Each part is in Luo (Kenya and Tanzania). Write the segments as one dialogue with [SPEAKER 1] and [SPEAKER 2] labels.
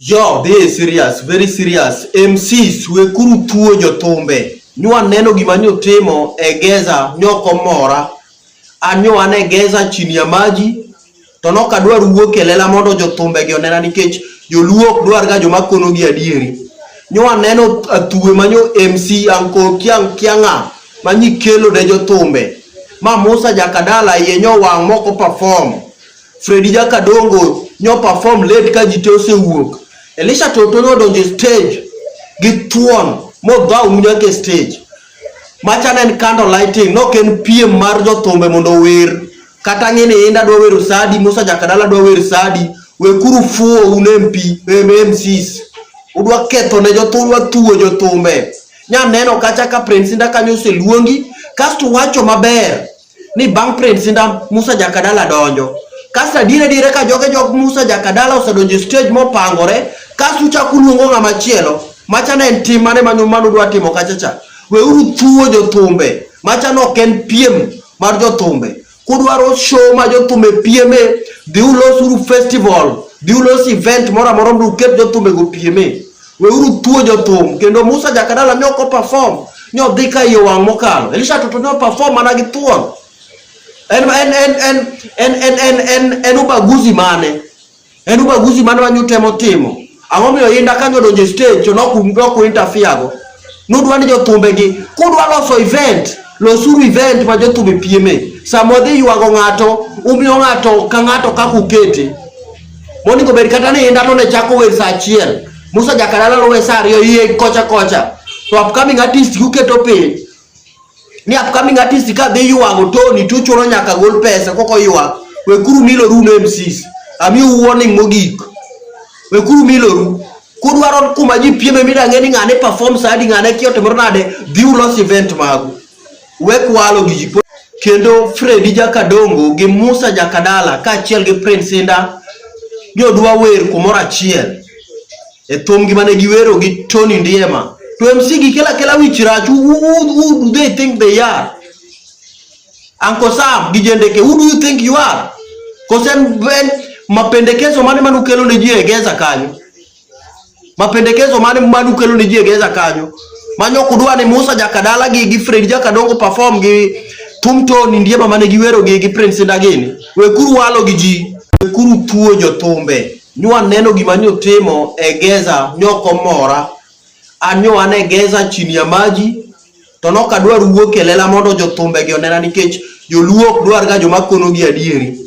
[SPEAKER 1] Yo, this is serious, very serious. MCs wekuru tuo jothumbe. Nyua neno gimani utimo egeza nyoko mora. Anyo anegeza chini ya maji. Tonoka duar wuok elela mondo jothumbe gi onena nikech joluok duar ga joma kono gi adieri. Nyua neno tuwe manyo MC anko kianga manyi kelo de jothumbe. Ma Musa Jakadala yenyo wang moko perform. Freddy Jakadongo nyo perform late ka jite osewuok. Elisha Totono donje stage gituon mo dha unyake stage. Machanen candle lighting no ken PM mar jothumbe mondo wer. Kata ngene inda dwa wer sadi Musa Jakadala dwa wer sadi wekuru fuo unempi MCs. Udwa ketho ne jothumbe tuo jothumbe. Nya neno kacha ka Prince Inda kanyo seluongi kasto wacho maber ni bang Prince Inda Musa Jakadala donjo. Kasta dire ka jog Musa Jakadala osedonjo stage mopangore kasto chakuluongo ng'ama chielo machana en tim mane manu dwa timo kachacha weuru tuo jothumbe machano ken piem mar jothumbe kudwaro show ma jothumbe pieme diulosuru festival diulos event mora mondo ket jothumbe go pieme weuru tuo jothum kendo Musa Jakadala nyoko perform nyo dhika yo wang mokalo Elisha Totono perform mana gi tuon en ubaguzi mane wanyutemo timo Angomiyo inda kanyo donje stage to noku interfere go. Nudwa ni jothumbe gi kudwa loso event, losuru event ma jothumbe pieme. Samodhi yuago ng'ato, umiyo ng'ato ka ng'ato kakukete. Moni go beri kata ni inda to ne chako wer saa achiel. Musa Jakadala lo wer saa ariyo iye kocha. To upcoming artist uketo piny. Ni upcoming artist ka dhi yuago to ni tuchuno nyaka gol pesa koko yuak. Wekuru milo runo MCs. Amiyo warning mogik. Wekuru miloru kudwaro kuma ji pieme midang'eni ng'ane perform sadi ng'ane kiote mornade dhi ulos event magu wekwalo gi jipo kendo Freddy Jakadongo gi Musa Jakadala kaachiel gi Prince Inda jodwa wer kumoro achiel e thumgi mane giwero gi Tony Ndiema to MC gi kela wich rach who do they think they are Uncle Sam gi Jendeke who do you think you are kosen ben mapendekezo mane manukelo ne ji egeza kanyo mapendekezo mane manukelo ne ji egeza kanyo manyo kudwa ni Musa Jakadala gi Freddy Jakadongo perform gi Tony Ndiema mane giwero gi Prince Inda gini wekuru walo gi ji wekuru tuo jothumbe nyua neno gimani utimo egeza nyoko mora anyo anegeza chini ya maji tonoka dwar wuok elela mondo jothumbe gi onena nikech joluok dwar ga joma kono gi adieri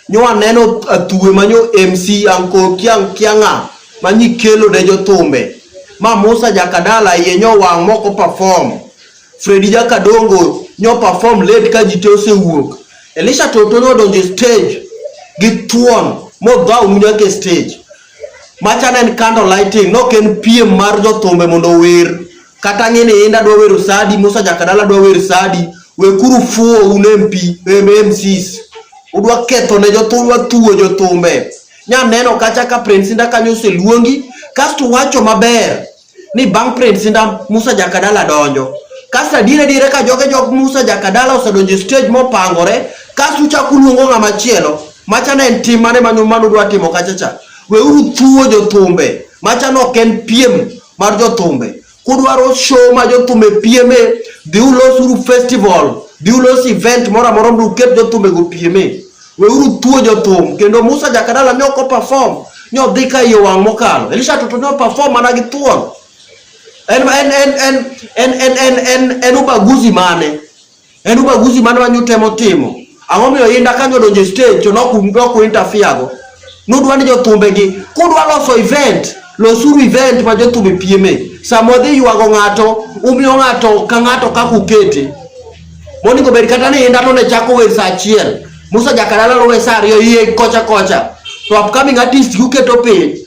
[SPEAKER 1] Nyua neno tuwe manyo MC anko kianga manyi kelo de jothumbe. Ma Musa Jakadala yenyo wang moko perform. Freddy Jakadongo nyo perform late ka jite osewuok. Elisha Totono donje stage gituon mo dha unyake stage. Machanen candle lighting no ken PM mar jothumbe mondo wer. Kata ngene inda dwa wer sadi Musa Jakadala dwa wer sadi wekuru fuo unempi MCs. Udwa ketho ne jothumbe tuo jothumbe. Nya neno kacha ka Prince Inda kanyo seluongi kasto wacho maber ni bang Prince Inda Musa Jakadala donjo. Kasta dire ka jog Musa Jakadala osedonjo stage mopangore kasto chakuluongo ng'ama chielo machana en tim mane manu dwa timo kachacha weuru tuo jothumbe machano ken piem mar jothumbe kudwaro show ma jothumbe pieme diulosuru festival diulos event mora mondo ket jothumbe go pieme weuru tuo jothum kendo Musa Jakadala nyoko perform nyo dhika yo wang mokalo Elisha Totono perform mana gi tuon en ubaguzi mane wanyutemo timo Angomiyo inda kanyo donje stage to noku interfere go nudwa ni jothumbe gi kudwa loso event losuru event ma jothumbe pieme samodhi yuago ng'ato umiyo ng'ato ka ng'ato kakukete Moni go beri kata ni inda to ne chako wer saa achiel Musa Jakadala lo wer saa ariyo iye kocha to upcoming artist uketo piny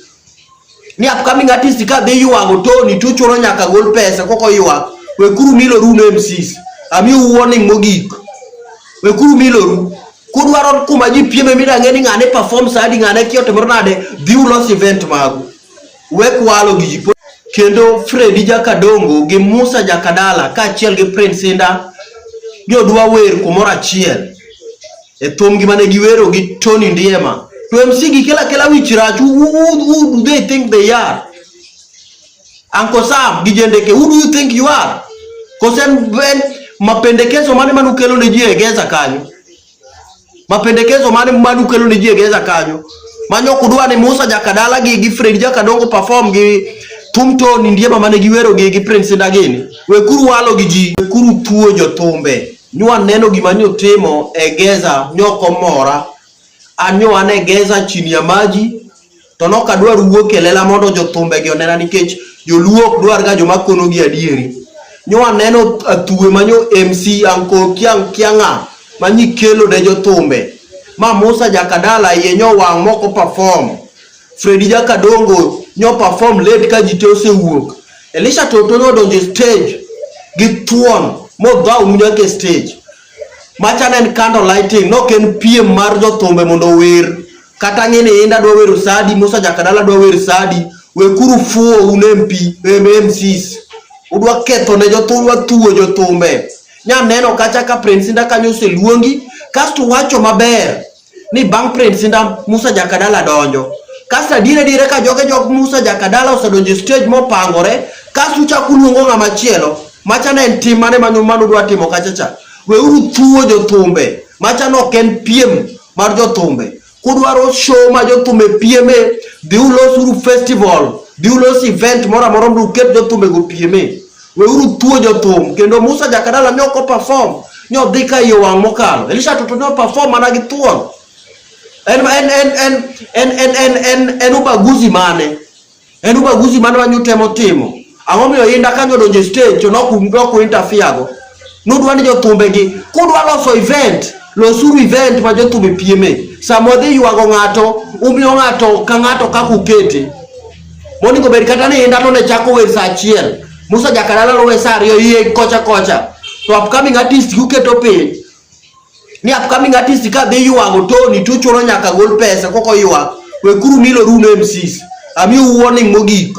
[SPEAKER 1] ni upcoming artist ka dhi yuago to ni tuchuno nyaka gol pesa koko yuak wekuru miloru no MCs amiyo warning mogik wekuru miloru kudwaro kuma ji pieme midang'eni ng'ane perform sadi ng'ane kiote mornade dhi ulos event magu wekwalo gi ji kendo Freddy Jakadongo gi Musa Jakadala kaachiel gi Prince Inda jodwa wer kumoro achiel e thumgi mane giwero gi Tony Ndiema To MC gi kela wichirach, who do they think they are? Uncle Sam, Gijendeke, who do you think you are? Kosen ben mapendekezo mane manukelo ne ji egeza kanyo. Mapendekezo mane manukelo ne ji egeza kanyo. Manyo kudwa ni Musa Jakadala gi Fred Jakadongo perform gi Tumto ni ndiema mane giwero gi Prince Ndagini. Wekuru walo gi ji, wekuru tuo jotombe. Nyua neno gimanyo timo egeza nyoko mora. Anyo ane egeza chini ya maji. Tonoka dwa ruwo kelela mondo jotombe gi onena nikech joluok dwar ga joma kono gi adieri. Nyua neno tuwe manyo MC anko kianga manyi kelo de jotombe. Ma Musa Jakadala yenyo wang moko perform. Freddy Jakadongo nyo perform late ka jite osewuok. Elisha Toto no donje stage gi tuon mo dha ke stage. Machana en candle lighting no ken PM mar jotombe mondo wer. Kata ngene enda do wer sadi Musa Jakadala do wer sadi we kuru fuo unempi MCs. Udwa ketho ne jotumwa tuo jotombe. Nya neno kacha ka Prince Inda kanyo se luongi kasto wacho maber ni bang Prince Inda Musa Jakadala donjo. Kasta dire ka jok Musa Jakadala osedonjo stage mo pangore kasto chakuluongo ng'ama chielo machana en tim mane manu dwa timo kachacha. We uru tuo jotumbe machano ken piem mar jotumbe. Kudwaro show ma jotumbe pieme dhi ulos uru festival dhi ulos event mora mdu ket jotumbe go pieme. We uru tuo jotum kendo Musa Jakadala nyoko perform nyo dhika yo wang mokalo. Elisha Toto nyo perform mana gi tuon. En ubaguzi mane. En ubaguzi mane wanyutemo timo. Ang'omiyo inda kanyo donje stage to noku interfere go. Nudwa ni jotumbe gi kudwa loso event, losuru event ma jotumbe pieme. Samodhi yuago ng'ato, umiyo ng'ato ka ng'ato kakukete. Moni go beri kata ni inda to ne chako wer sa achiel. Musa Jakadala lo we sa ariyo iye kocha. To upcoming artist uketo piny. Ni upcoming artist ka dhi yuago Tony tuchuno nyaka gol pesa koko yuak. We kuru milo ru no MCs. Amiyo warning mogik.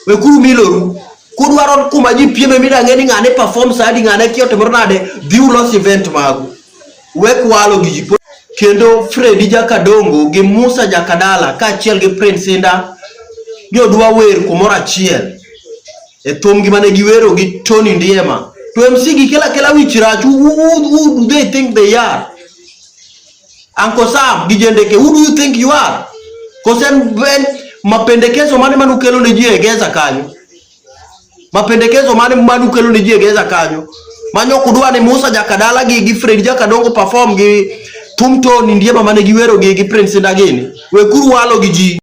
[SPEAKER 1] We kuru milo ru. Kudwaro kuma ji pieme mida ngeni ngane perform sadi ngane kiote mornade dhi ulos event magu. We kwalo gi ji. Kendo Freddy Jakadongo gi Musa Jakadala ka achiel gi Prince Inda nyo dwa wer kumora achiel. E thum gi mane giwero gi Tony Ndiema. To MC gi kela wichirach, who do they think they are? Uncle Sam, Gijendeke, who do you think you are? Kosen ben mapendekezo mane manukelo ne ji egeza kanyo. Mapendekezo mane manukelo ne ji egeza kanyo. Manyo kudwa ni Musa Jakadala gi Freddy Jakadongo perform gi Tumto ni Ndiema mane giwero gi Prince Ndagini. We kuru walo gi ji.